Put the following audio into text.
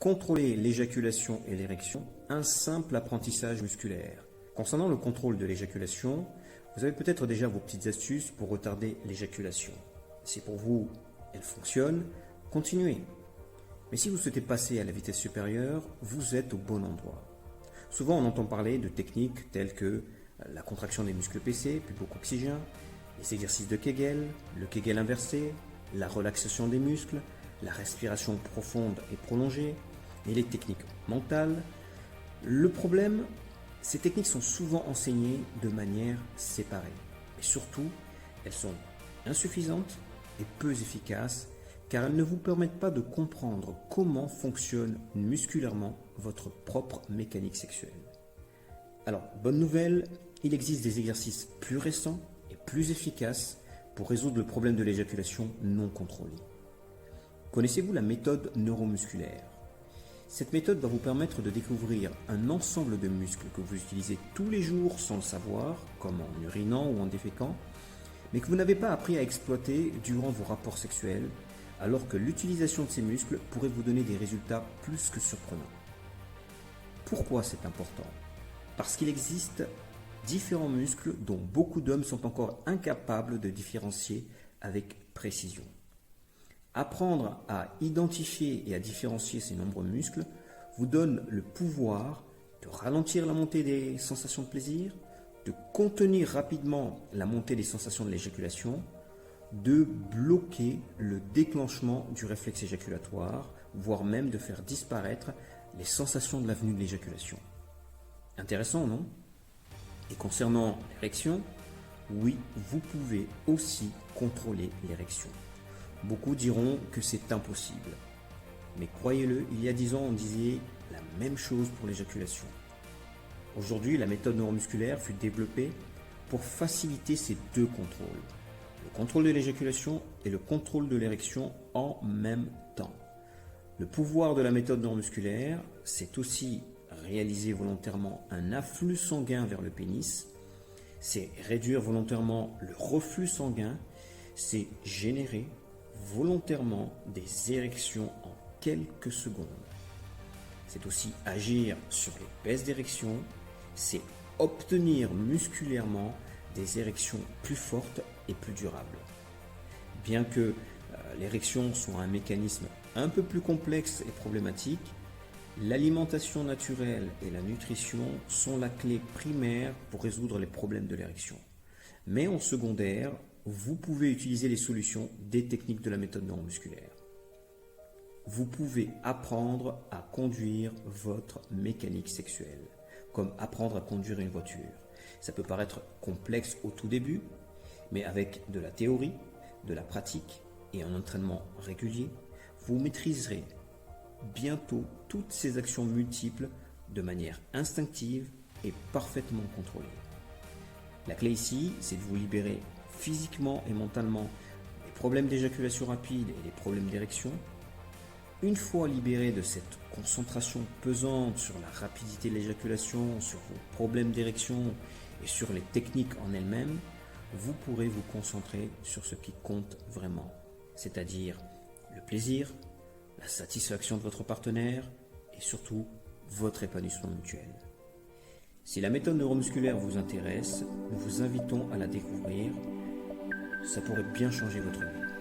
Contrôler l'éjaculation et l'érection, un simple apprentissage musculaire. Concernant le contrôle de l'éjaculation, vous avez peut-être déjà vos petites astuces pour retarder l'éjaculation. Si pour vous, elle fonctionne, continuez. Mais si vous souhaitez passer à la vitesse supérieure, vous êtes au bon endroit. Souvent, on entend parler de techniques telles que la contraction des muscles PC, pubo-coccygiens, les exercices de Kegel, le Kegel inversé, la relaxation des muscles, la respiration profonde et prolongée, et les techniques mentales. Le problème, ces techniques sont souvent enseignées de manière séparée. Et surtout, elles sont insuffisantes et peu efficaces car elles ne vous permettent pas de comprendre comment fonctionne musculairement votre propre mécanique sexuelle. Alors, bonne nouvelle, il existe des exercices plus récents et plus efficaces pour résoudre le problème de l'éjaculation non contrôlée. Connaissez-vous la méthode neuromusculaire ? Cette méthode va vous permettre de découvrir un ensemble de muscles que vous utilisez tous les jours sans le savoir, comme en urinant ou en déféquant, mais que vous n'avez pas appris à exploiter durant vos rapports sexuels, alors que l'utilisation de ces muscles pourrait vous donner des résultats plus que surprenants. Pourquoi c'est important ? Parce qu'il existe différents muscles dont beaucoup d'hommes sont encore incapables de différencier avec précision. Apprendre à identifier et à différencier ces nombreux muscles vous donne le pouvoir de ralentir la montée des sensations de plaisir, de contenir rapidement la montée des sensations de l'éjaculation, de bloquer le déclenchement du réflexe éjaculatoire, voire même de faire disparaître les sensations de la venue de l'éjaculation. Intéressant, non ? Et concernant l'érection, oui, vous pouvez aussi contrôler l'érection. Beaucoup diront que c'est impossible. Mais croyez-le, il y a 10 ans, on disait la même chose pour l'éjaculation. Aujourd'hui, la méthode neuromusculaire fut développée pour faciliter ces deux contrôles. Le contrôle de l'éjaculation et le contrôle de l'érection en même temps. Le pouvoir de la méthode neuromusculaire, c'est aussi réaliser volontairement un afflux sanguin vers le pénis, c'est réduire volontairement le reflux sanguin, c'est générer volontairement des érections en quelques secondes. C'est aussi agir sur les baisses d'érection, c'est obtenir musculairement des érections plus fortes et plus durables. Bien que l'érection soit un mécanisme un peu plus complexe et problématique, l'alimentation naturelle et la nutrition sont la clé primaire pour résoudre les problèmes de l'érection. Mais en secondaire, vous pouvez utiliser les solutions des techniques de la méthode neuromusculaire. Vous pouvez apprendre à conduire votre mécanique sexuelle, comme apprendre à conduire une voiture. Ça peut paraître complexe au tout début, mais avec de la théorie, de la pratique et un entraînement régulier, vous maîtriserez bientôt toutes ces actions multiples de manière instinctive et parfaitement contrôlée. La clé ici, c'est de vous libérer physiquement et mentalement des problèmes d'éjaculation rapide et des problèmes d'érection. Une fois libéré de cette concentration pesante sur la rapidité de l'éjaculation, sur vos problèmes d'érection et sur les techniques en elles-mêmes, vous pourrez vous concentrer sur ce qui compte vraiment, c'est-à-dire le plaisir, la satisfaction de votre partenaire et surtout votre épanouissement mutuel. Si la méthode neuromusculaire vous intéresse, nous vous invitons à la découvrir. Ça pourrait bien changer votre vie.